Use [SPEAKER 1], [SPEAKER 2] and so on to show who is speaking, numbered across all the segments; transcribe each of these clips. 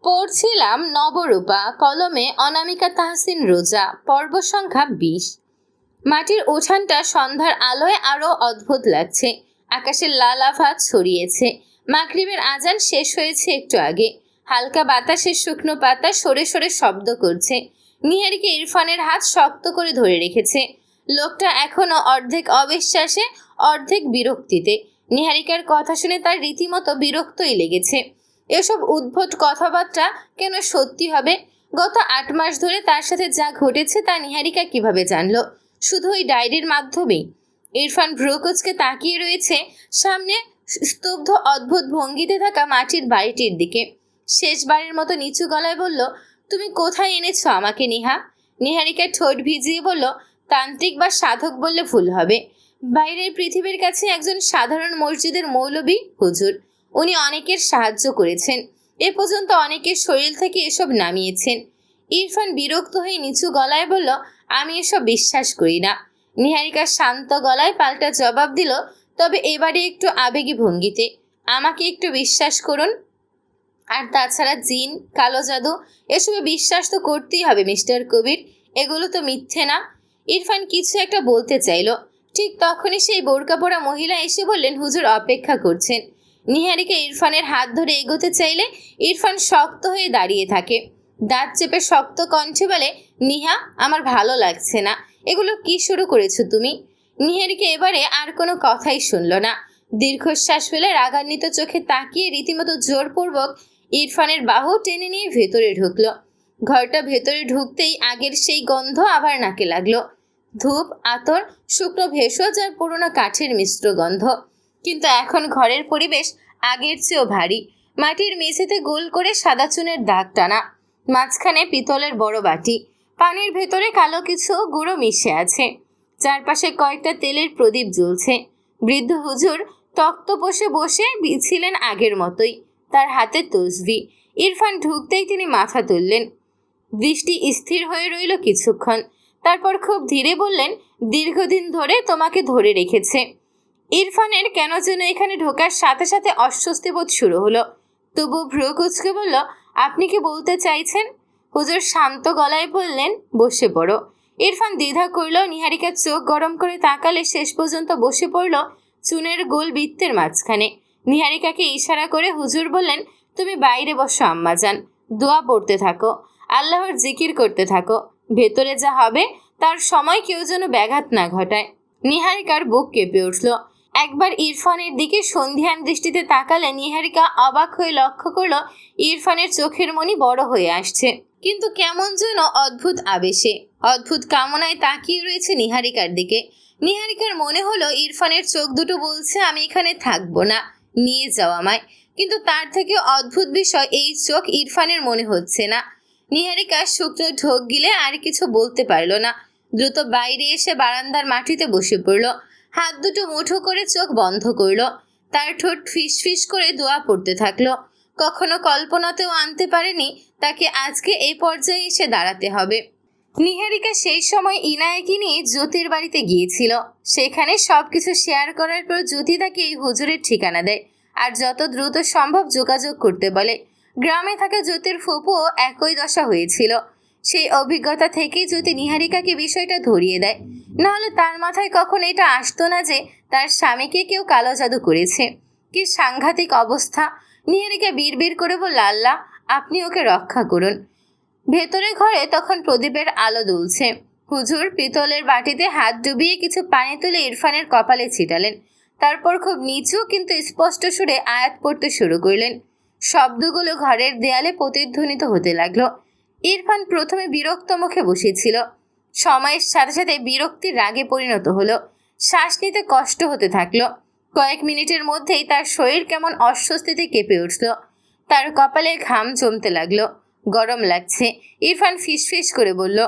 [SPEAKER 1] পড়ছিলাম নবরূপা, কলমে অনামিকা তাহসিন রোজা, পর্ব সংখ্যা 20। মাটির উঠানটা সন্ধ্যার আলোয় আরো অদ্ভুত লাগছে। আকাশের লাল আভা ছড়িয়েছে। মাগরিবের আজান শেষ হয়েছে একটু আগে। হালকা বাতাসের শুকনো পাতা সরে সরে শব্দ করছে। নিহারিকা ইরফানের হাত শক্ত করে ধরে রেখেছে। লোকটা এখনো অর্ধেক অবিশ্বাসে, অর্ধেক বিরক্তিতে। নিহারিকার কথা শুনে তার রীতিমতো বিরক্তই লেগেছে। এসব উদ্ভট কথাবার্তা কেন সত্যি হবে? গত 8 মাস ধরে তার সাথে যা ঘটেছে তা নিহারিকা কিভাবে জানলো? শুধু ওই ডায়েরির মাধ্যমেই? ইরফান ভ্রুকুচকে তাকিয়ে রয়েছে সামনে স্তব্ধ অদ্ভুত ভঙ্গিতে থাকা মাটির বাড়িটির দিকে। শেষবারের মতো নিচু গলায় বলল, তুমি কোথায় এনেছো আমাকে নিহা? নিহারিকা ঠোঁট ভিজিয়ে বলল, তান্ত্রিক বা সাধক বললে ভুল হবে। বাইরের পৃথিবীর কাছে একজন সাধারণ মসজিদের মৌলবী হুজুর। উনি অনেকের সাহায্য করেছেন। এ পর্যন্ত অনেকের শরীর থেকে এসব নামিয়েছেন। ইরফান বিরক্ত হয়ে নিচু গলায় বলল, আমি এসব বিশ্বাস করি না। নিহারিকা শান্ত গলায় পাল্টা জবাব দিল, তবে এবারে একটু আবেগী ভঙ্গিতে, আমাকে একটু বিশ্বাস করুন। আর তাছাড়া জিন, কালো জাদু এসবে বিশ্বাস তো করতেই হবে মিস্টার কবির। এগুলো তো মিথ্যে না। ইরফান কিছু একটা বলতে চাইল। ঠিক তখনই সেই বোরকা পরা মহিলা এসে বললেন, হুজুর অপেক্ষা করছেন। নিহারিকা ইরফানের হাত ধরে এগোতে চাইলে ইরফান শক্ত হয়ে দাঁড়িয়ে থাকে। দাঁত চেপে শক্ত কণ্ঠে বলে, নিহা, আমার ভালো লাগছে না। এগুলো কি শুরু করেছো তুমি? নিহারিকা এবারে আর কোনো কথাই শুনল না। দীর্ঘশ্বাস ফেলে রাগান্বিত চোখে তাকিয়ে রীতিমতো জোরপূর্বক ইরফানের বাহু টেনে নিয়ে ভেতরে ঢুকলো। ঘরটা ভেতরে ঢুকতেই আগের সেই গন্ধ আবার নাকে লাগলো। ধূপ, আতর, শুকনো ভেষজ আর পুরোনো কাঠের মিশ্র গন্ধ। কিন্তু এখন ঘরের পরিবেশ আগের চেয়েও ভারী। মাটির মেঝেতে গোল করে সাদা চুনের দাগ টানা। মাঝখানে পিতলের বড় বাটি। পানির ভেতরে কালো কিছু গুঁড়ো মিশে আছে। চারপাশে কয়েকটা তেলের প্রদীপ জ্বলছে। বৃদ্ধ হুজুর তক্তপোষে বসে ছিলেন আগের মতোই, তার হাতে তসবি। ইরফান ঢুকতেই তিনি মাথা তুললেন। দৃষ্টি স্থির হয়ে রইল কিছুক্ষণ। তারপর খুব ধীরে বললেন, দীর্ঘদিন ধরে তোমাকে ধরে রেখেছে। ইরফানের কেন যেন এখানে ঢোকার সাথে সাথে অস্বস্তি বোধ শুরু হলো। তবু ভ্রু কুঁচকে বলল, আপনি কি বলতে চাইছেন? হুজুর শান্ত গলায় বললেন, বসে পড়ো। ইরফান দ্বিধা করল। নিহারিকার চোখ গরম করে তাকালে শেষ পর্যন্ত বসে পড়ল চুনের গোল বৃত্তের মাঝখানে। নিহারিকাকে ইশারা করে হুজুর বললেন, তুমি বাইরে বসো আম্মাজান, দোয়া পড়তে থাকো, আল্লাহর জিকির করতে থাকো। ভেতরে যা হবে তার সময় কেউ যেন ব্যাঘাত না ঘটায়। নিহারিকার বুক কেঁপে উঠল। একবার ইরফানের দিকে সন্ধিহান দৃষ্টিতে তাকালে নিহারিকা অবাক হয়ে লক্ষ্য করল ইরফানের চোখের মনি বড় হয়ে আসছে, কিন্তু কেমন যেন অদ্ভুত আবেশে, অদ্ভুত কামনায় তাকিয়ে রয়েছে নিহারিকার দিকে। নিহারিকার মনে হলো ইরফানের চোখ দুটো বলছে, আমি এখানে থাকবো না, নিয়ে যাও আমায়। কিন্তু তার থেকে অদ্ভুত বিষয়, এই চোখ ইরফানের মনে হচ্ছে না। নিহারিকা শুকনো ঢোক গিলে আর কিছু বলতে পারল না। দ্রুত বাইরে এসে বারান্দার মাটিতে বসে পড়ল। হাত দুটো মুঠো করে চোখ বন্ধ করল। তার ঠোঁট ফিসফিস করে দোয়া পড়তে থাকলো। কখনো কল্পনাতেও আনতে পারেনি তাকে আজকে এই পর্যায়ে এসে দাঁড়াতে হবে। নিহারিকা সেই সময় ইনায়াকে নিয়ে জ্যোতির বাড়িতে গিয়েছিল। সেখানে সবকিছু শেয়ার করার পর জ্যোতি তাকে এই হুজুরের ঠিকানা দেয় আর যত দ্রুত সম্ভব যোগাযোগ করতে বলে। গ্রামে থাকা জ্যোতির ফুপুও একই দশা হয়েছিল। সেই অভিজ্ঞতা থেকেই জ্যোতি নিহারিকাকে বিষয়টা ধরিয়ে দেয়। নাহলে তার মাথায় কখন এটা আসতো না যে তার স্বামীকে কেউ কালো জাদু করেছে। কি সাংঘাতিক অবস্থা! নিহারিকা বিড়বিড় করে বলল, আল্লাহ, আপনি ওকে রক্ষা করুন। ভেতরে ঘরে তখন প্রদীপের আলো দুলছে। হুজুর পিতলের বাটিতে হাত ডুবিয়ে কিছু পানি তুলে ইরফানের কপালে ছিটালেন। তারপর খুব নিচু কিন্তু স্পষ্ট সুরে আয়াত পড়তে শুরু করলেন। শব্দগুলো ঘরের দেয়ালে প্রতিধ্বনিত হতে লাগলো। ইরফান প্রথমে বিরক্ত মুখে বসেছিল। সময়ের সাথে সাথে বিরক্তির রাগে পরিণত হলো। শ্বাস নিতে কষ্ট হতে থাকলো। কয়েক মিনিটের মধ্যেই তার শরীর কেমন অস্বস্তিতে কেঁপে উঠল। তার কপালে ঘাম জমতে লাগলো। গরম লাগছে। ইরফান ফিসফিস করে বলল,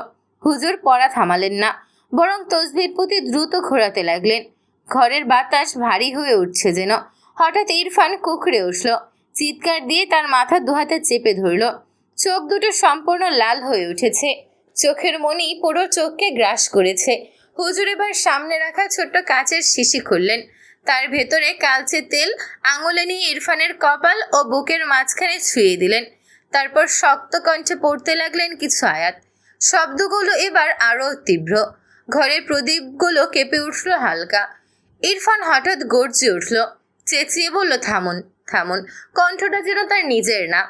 [SPEAKER 1] হুজুর পড়া থামালেন না, বরং তসবির প্রতি দ্রুত ঘোরাতে লাগলেন। ঘরের বাতাস ভারী হয়ে উঠছে যেন। হঠাৎ ইরফান কুঁকড়ে উঠল। চিৎকার দিয়ে তার মাথা দুহাতে চেপে ধরল। চোখ দুটো সম্পূর্ণ লাল হয়ে উঠেছে। চোখের মনি পুরো চোখকে গ্রাস করেছে। হুজুর এবার সামনে রাখা ছোট্ট কাচের শিশি খুললেন। তার ভেতরে কালচে তেল আঙুলে নিয়ে ইরফানের কপাল ও বুকের মাঝখানে ছুঁয়ে দিলেন। তারপর শক্ত কণ্ঠে পড়তে লাগলেন কিছু আয়াত। শব্দগুলো এবার আরও তীব্র। ঘরের প্রদীপগুলো কেঁপে উঠল হালকা। ইরফান হঠাৎ গর্জে উঠল, চেঁচিয়ে বলল, থামুন থামুন। কণ্ঠটা যেন তার নিজের না।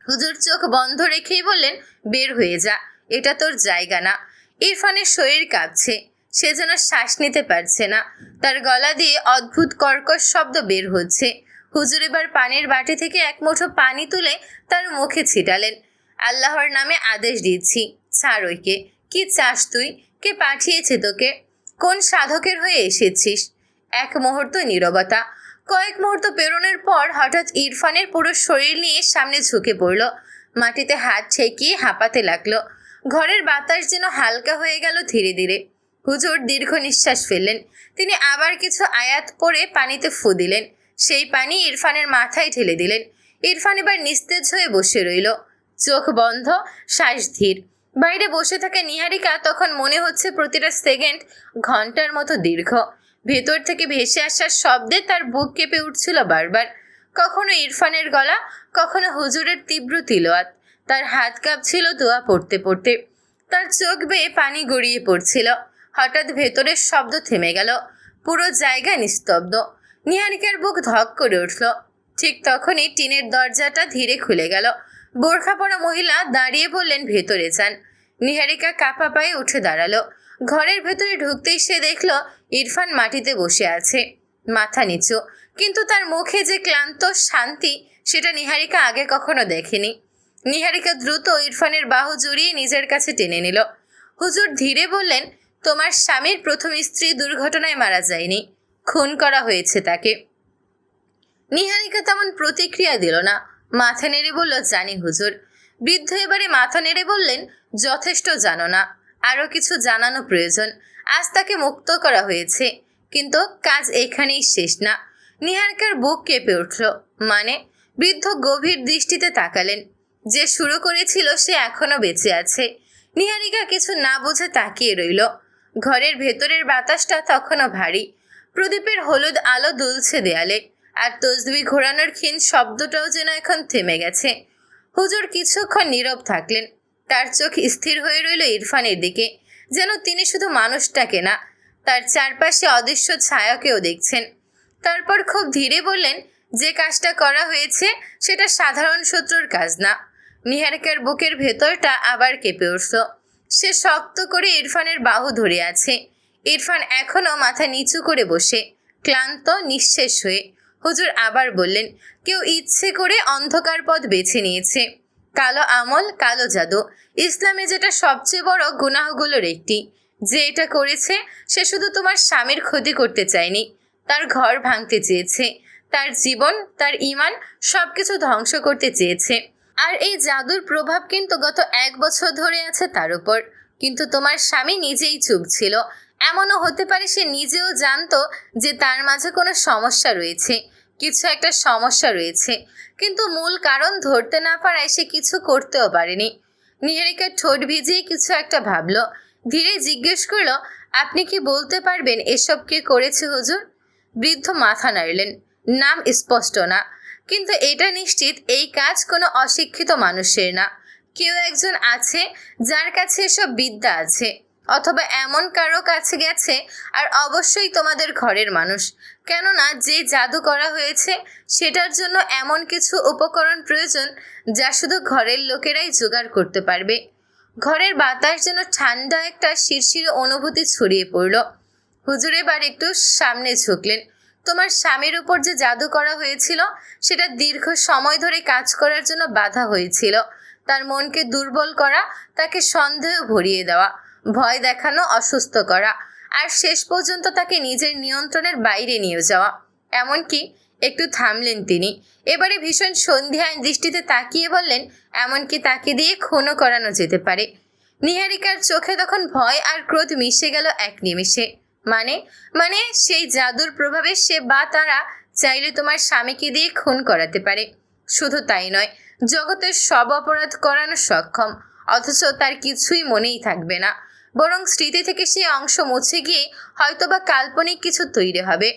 [SPEAKER 1] হুজুর চোখ বন্ধ রেখেই বললেন, বের হয়ে যা, এটা তোর জায়গা না। ইরফানের শরীর কাঁপছে, সে যেন শ্বাস নিতে পারছে না। তার গলা দিয়ে অদ্ভুত কর্কশ শব্দ বের হচ্ছে। হুজুর এবার পানির বাটি থেকে এক মুঠো পানি তুলে তার মুখে ছিটালেন। আল্লাহর নামে আদেশ দিচ্ছি, ছাড় ওইকে। কি চাস তুই? কে পাঠিয়েছে তোকে? কোন সাধকের হয়ে এসেছিস? এক মুহূর্ত নীরবতা। কয়েক মুহূর্ত পেরোনোর পর হঠাৎ ইরফানের পুরো শরীর নিয়ে সামনে ঝুঁকে পড়ল। মাটিতে হাত ঠেকিয়ে হাঁপাতে লাগলো। ঘরের বাতাস যেন হালকা হয়ে গেল ধীরে ধীরে। হুজুর দীর্ঘ নিঃশ্বাস ফেললেন। তিনি আবার কিছু আয়াত পড়ে পানিতে ফু দিলেন। সেই পানি ইরফানের মাথায় ঢেলে দিলেন। ইরফান এবার নিস্তেজ হয়ে বসে রইল, চোখ বন্ধ, শ্বাস ধীর। বাইরে বসে থাকা নিহারিকা তখন মনে হচ্ছে প্রতিটা সেকেন্ড ঘন্টার মতো দীর্ঘ। ভেতর থেকে ভেসে আসার শব্দে তার বুক কেঁপে উঠছিল বারবার। কখনো ইরফানের গলা, কখনো হুজুরের তীব্র তিলওয়াত। তার হাত কাঁপছিল দোয়া পড়তে পড়তে। তার চোখ বেয়ে পানি গড়িয়ে পড়ছিল। হঠাৎ ভেতরের শব্দ থেমে গেল। পুরো জায়গা নিস্তব্ধ। নিহারিকার বুক ধক করে উঠল। ঠিক তখনই টিনের দরজাটা ধীরে খুলে গেল। বোরখা পরা মহিলা দাঁড়িয়ে বললেন, ভেতরে যান। নিহারিকা কাঁপা পায়ে উঠে দাঁড়ালো। ঘরের ভেতরে ঢুকতেই সে দেখল ইরফান মাটিতে বসে আছে, মাথা নিচু। কিন্তু তার মুখে যে ক্লান্ত শান্তি, সেটা নিহারিকা আগে কখনো দেখেনি। নিহারিকা দ্রুত ইরফানের বাহু জড়িয়ে নিজের কাছে টেনে নিল। হুজুর ধীরে বললেন, তোমার স্বামীর প্রথম স্ত্রী দুর্ঘটনায় মারা যায়নি, খুন করা হয়েছে তাকে। নিহারিকা তেমন প্রতিক্রিয়া দিল না, মাথা নেড়ে বলল, জানি হুজুর। বৃদ্ধ এবারে মাথা নেড়ে বললেন, যথেষ্ট জানো না, আরও কিছু জানানো প্রয়োজন। আজ তাকে মুক্ত করা হয়েছে, কিন্তু কাজ এখানেই শেষ না। নিহারিকার বুক কেঁপে উঠল। মানে? বৃদ্ধ গভীর দৃষ্টিতে তাকালেন। যে শুরু করেছিল সে এখনো বেঁচে আছে। নিহারিকা কিছু না বুঝে তাকিয়ে রইল। ঘরের ভেতরের বাতাসটা তখনও ভারী। প্রদীপের হলুদ আলো দুলছে দেয়ালে, আর তসবিহ ঘোরানোর ক্ষীণ শব্দটাও যেন এখন থেমে গেছে। হুজুর কিছুক্ষণ নীরব থাকলেন। তার চোখ স্থির হয়ে রইল ইরফানের দিকে, যেন তিনি শুধু মানুষটাকে না, তার চারপাশে অদৃশ্য ছায়াকেও দেখছেন। তারপর খুব ধীরে বললেন, যে কাজটা করা হয়েছে সেটা সাধারণ শত্রুর কাজ না। নিহারিকার বুকের ভেতরটা আবার কেঁপে উঠল। সে শক্ত করে ইরফানের বাহু ধরে আছে। ইরফান এখনো মাথা নিচু করে বসে, ক্লান্ত, নিঃশেষ হয়ে। হুজুর আবার বললেন, কেউ ইচ্ছে করে অন্ধকার পথ বেছে নিয়েছে। কালো আমল, কালো জাদু। ইসলামে যেটা সবচেয়ে বড় গুনাহগুলোর একটি। যে এটা করেছে সে শুধু তোমার স্বামীর ক্ষতি করতে চায়নি, তার ঘর ভাঙতে চেয়েছে, তার জীবন, তার ঈমান সবকিছু ধ্বংস করতে চেয়েছে। আর এই জাদুর প্রভাব কিন্তু গত 1 বছর ধরে আছে তার উপর। কিন্তু তোমার স্বামী নিজেই চুপ ছিল। এমনও হতে পারে সে নিজেও জানতো যে তার মাঝে কোনো সমস্যা রয়েছে, কিছু একটা সমস্যা রয়েছে, কিন্তু মূল কারণ ধরতে না পারায় সে কিছু করতেও পারেনি। নিহারিকা ঠোঁট ভিজিয়ে কিছু একটা ভাবল। ধীরে জিজ্ঞেস করলো, আপনি কি বলতে পারবেন এসব কে করেছে হুজুর? বৃদ্ধ মাথা নাড়লেন। নাম স্পষ্ট না, কিন্তু এটা নিশ্চিত এই কাজ কোনো অশিক্ষিত মানুষের না। কেউ একজন আছে যার কাছে এসব বিদ্যা আছে, অথবা এমন কারো কাছে গেছে, আর অবশ্যই তোমাদের ঘরের মানুষ। কেননা যে জাদু করা হয়েছে সেটার জন্য এমন কিছু উপকরণ প্রয়োজন যা শুধু ঘরের লোকেরাই জোগাড় করতে পারবে। ঘরের বাতাস যেন ঠান্ডা একটা শিরশিরে অনুভূতি ছড়িয়ে পড়ল। হুজুর এবার একটু সামনে ঝুঁকলেন। তোমার স্বামীর উপর যে জাদু করা হয়েছিল সেটা দীর্ঘ সময় ধরে কাজ করার জন্য বাধা হয়েছিল। তার মনকে দুর্বল করা, তাকে সন্দেহ ভরিয়ে দেওয়া, ভয় দেখানো, অসুস্থ করা, আর শেষ পর্যন্ত তাকে নিজের নিয়ন্ত্রণের বাইরে নিয়ে যাওয়া। এমনকি একটু থামলেন তিনি। এবারে ভীষণ সন্ধিহান দৃষ্টিতে তাকিয়ে বললেন, এমনকি তাকে দিয়ে খুনও করানো যেতে পারে। নিহারিকার চোখে তখন ভয় আর ক্রোধ মিশে গেল এক নিমেষে। মানে মানে সেই জাদুর প্রভাবে সে বা তারা চাইলে তোমার স্বামীকে দিয়ে খুন করাতে পারে। শুধু তাই নয়, জগতের সব অপরাধ করানো সক্ষম, অথচ তার কিছুই মনেই থাকবে না। বরং স্মৃতি থেকে সেই অংশ মুছে গিয়ে হয়তোবা কাল্পনিক কিছু তৈরি হবে।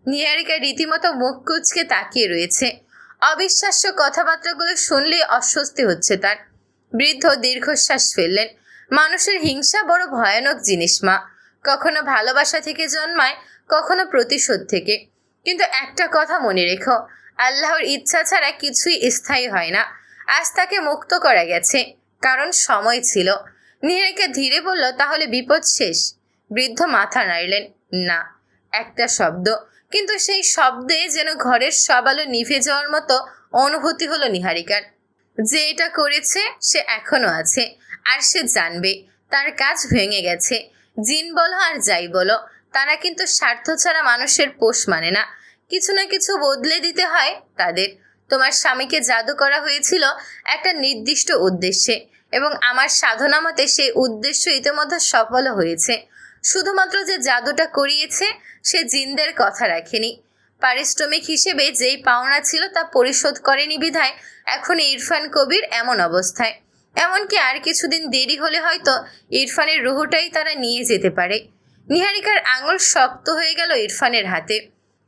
[SPEAKER 1] নিহারিকা রীতিমতো মুখ কুঁচকে তাকিয়ে রয়েছে। অবিশ্বাস্য কথাবার্তাগুলো শুনলেই অস্বস্তি হচ্ছে তার। বৃদ্ধ দীর্ঘশ্বাস ফেললেন। মানুষের হিংসা বড় ভয়ানক জিনিস মা। কখনো ভালোবাসা থেকে জন্মায়, কখনো প্রতিশোধ থেকে। কিন্তু একটা কথা মনে রেখো, আল্লাহর ইচ্ছা ছাড়া কিছুই স্থায়ী হয় না। আজ তাকে মুক্ত করা গেছে, কারণ সময় ছিল। নিহারিকা ধীরে বলল, তাহলে বিপদ শেষ? বৃদ্ধ মাথা নাড়লেন। না, একটা শব্দ, কিন্তু সেই শব্দে যেন ঘরের সব আলো নিভে যাওয়ার মতো অনুভূতি হলো নিহারিকার। যে এটা করেছে সে এখনো আছে, আর সে জানবে তার কাজ ভেঙে গেছে। জিন বলো আর যাই বলো, তারা কিন্তু স্বার্থ ছাড়া মানুষের পোষ মানে না। কিছু না কিছু বদলে দিতে হয় তাদের। তোমার স্বামীকে জাদু করা হয়েছিল একটা নির্দিষ্ট উদ্দেশ্যে, এবং আমার সাধনা মতে সেই উদ্দেশ্য ইতিমধ্যে সফল হয়েছে। শুধুমাত্র যে জাদুটা করিয়েছে সে জিনদের কথা রাখেনি। পারিশ্রমিক হিসেবে যেই পাওনা ছিল তা পরিশোধ করেনি বিধায় এখন ইরফান কবির এমন অবস্থায়। এমনকি আর কিছুদিন দেরি হলে হয়তো ইরফানের রুহটাই তারা নিয়ে যেতে পারে। নিহারিকার আঙুল শক্ত হয়ে গেল ইরফানের হাতে।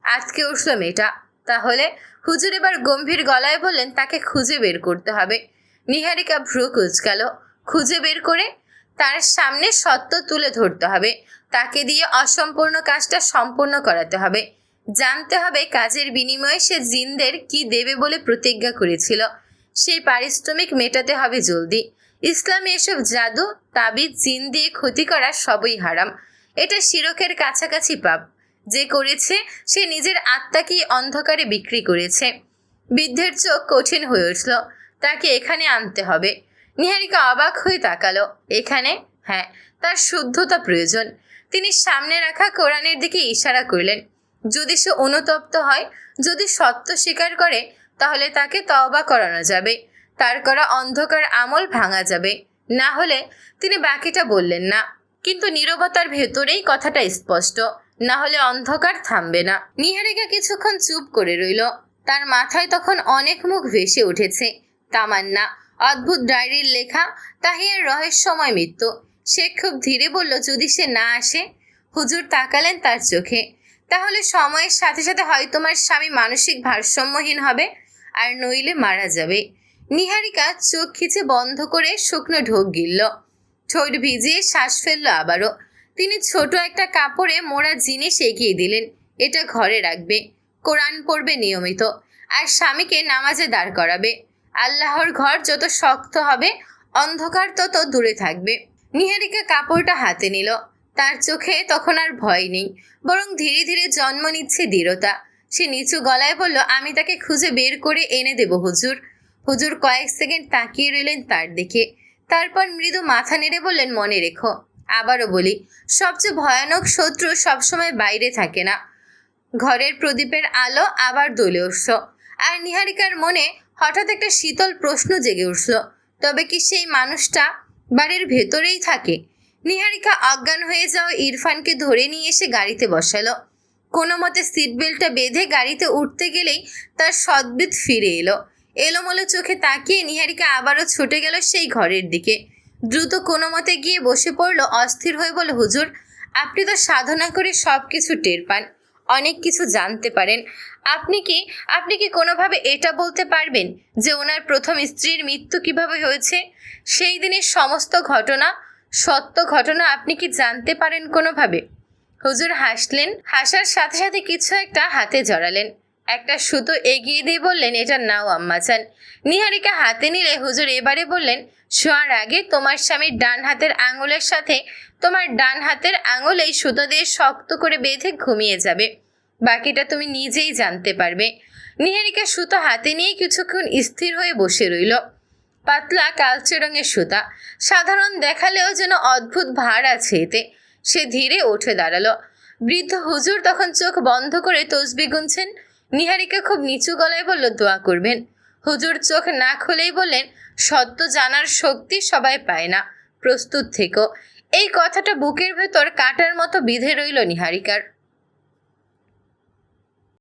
[SPEAKER 1] আজকে উঠল মেয়েটা। তাহলে? হুজুর এবার গম্ভীর গলায় বললেন, তাকে খুঁজে বের করতে হবে। নিহারিকা ভ্রু কুঁচকাল। খুঁজে বের করে? তার সামনে সত্য তুলে ধরতে হবে। তাকে দিয়ে অসম্পূর্ণ কাজটা সম্পূর্ণ করাতে হবে। জানতে হবে কাজের বিনিময়ে সে জিনদের কি দেবে বলে প্রতিজ্ঞা করেছিল। সেই পারিশ্রমিক মেটাতে হবে জলদি। ইসলামে এসব জাদু, তাবিজ, জিন দিয়ে ক্ষতি করা সবই হারাম। এটা শিরকের কাছাকাছি পাপ। যে করেছে সে নিজের আত্মাকেই অন্ধকারে বিক্রি করেছে। বৃদ্ধের চোখ কঠিন হয়ে উঠল। তাকে এখানে আনতে হবে। নিহারিকা অবাক হয়ে তাকালো। এখানে? হ্যাঁ, তার শুদ্ধতা প্রয়োজন। তিনি সামনে রাখা কোরআনের দিকে ইশারা করলেন। যদি সে অনুতপ্ত হয়, যদি সত্য স্বীকার করে, তাহলে তাকে তওবা করানো যাবে। তার করা অন্ধকার আমল ভাঙা যাবে। না হলে? তিনি বাকিটা বললেন না, কিন্তু নীরবতার ভেতরেই কথাটা স্পষ্ট। না হলে অন্ধকার থামবে না। নিহারিকা কিছুক্ষণ চুপ করে রইল। তার মাথায় তখন অনেক মুখ ভেসে উঠেছে। তামান্না, অদ্ভুত ডায়েরির লেখা, তাহিয়ার রহস্যময় মৃত্যু। সে খুব ধীরে বলল, যদি সে না আসে? হুজুর তাকালেন তার চোখে। তাহলে সময়ের সাথে সাথে হয় তোমার স্বামী মানসিক ভারসাম্যহীন হবে, আর নইলে মারা যাবে। নিহারিকা চোখ খিচে বন্ধ করে শুকনো ঢোক গিলল। ঠোঁট ভিজিয়ে শ্বাস ফেলল আবারও। তিনি ছোট একটা কাপড়ে মোড়া জিনিস এগিয়ে দিলেন। এটা ঘরে রাখবে। কোরআন পড়বে নিয়মিত, আর স্বামীকে নামাজে দাঁড় করাবে। আল্লাহর ঘর যত শক্ত হবে, অন্ধকার তত দূরে থাকবে। নিহারিকা কাপড়টা হাতে নিল। তার চোখে তখন আর ভয় নেই, বরং ধীরে ধীরে জন্ম নিচ্ছে দৃঢ়তা। সে নিচু গলায় বলল, আমি তাকে খুঁজে বের করে এনে দেব হুজুর। হুজুর কয়েক সেকেন্ড তাকিয়ে রইলেন তার দিকে। তারপর মৃদু মাথা নেড়ে বললেন, মনে রেখো, আবারও বলি, সবচেয়ে ভয়ানক শত্রু সবসময় বাইরে থাকে না। ঘরের প্রদীপের আলো আবার জ্বলে উঠল। আর নিহারিকার মনে হঠাৎ একটা শীতল প্রশ্ন জেগে উঠল, তবে কি সেই মানুষটা বাড়ির ভেতরেই থাকে? নিহারিকা অজ্ঞান হয়ে যাওয়া ইরফানকে ধরে নিয়ে এসে গাড়িতে বসালো। কোনো মতে সিট বেল্টটা বেঁধে গাড়িতে উঠতে গেলেই তার সদ্বিত ফিরে এলো। এলোমেলো চোখে তাকিয়ে নিহারিকা আবারও ছুটে গেল সেই ঘরের দিকে। দ্রুত কোনো মতে গিয়ে বসে পড়ল। অস্থির হয়ে বলল, হুজুর, আপনি তো সাধনা করে সব কিছু টের পান, অনেক কিছু জানতে পারেন। আপনি কি কোনোভাবে এটা বলতে পারবেন যে ওনার প্রথম স্ত্রীর মৃত্যু কিভাবে হয়েছে? সেই দিনের সমস্ত ঘটনা, সত্য ঘটনা আপনি কি জানতে পারেন কোনোভাবে? হুজুর হাসলেন। হাসার সাথে সাথে কিছু একটা হাতে জড়ালেন। একটা সুতো এগিয়ে দিয়ে বললেন, এটা নাও আম্মাজান। নিহারিকা হাতে নিলে হুজুর এবারে বললেন, শোয়ার আগে তোমার স্বামীর ডান হাতের আঙুলের সাথে তোমার ডান হাতের আঙুল এই সুতো দিয়ে শক্ত করে বেঁধে ঘুমিয়ে যাবে। বাকিটা তুমি নিজেই জানতে পারবে। নিহারিকা সুতো হাতে নিয়ে কিছুক্ষণ স্থির হয়ে বসে রইল। পাতলা কালচে রঙের সুতা, সাধারণ দেখালেও যেন অদ্ভুত ভার আছে এতে। সে ধীরে উঠে দাঁড়ালো। বৃদ্ধ হুজুর তখন চোখ বন্ধ করে তসবিহ গুনছেন। নিহারিকা খুব নিচু গলায় বলল, দোয়া করবেন। হুজুর চোখ না খুলেই বললেন, সত্য জানার শক্তি সবাই পায় না, প্রস্তুত থেকো। এই কথাটা বুকের ভেতর কাঁটার মতো বিঁধে রইল নিহারিকার।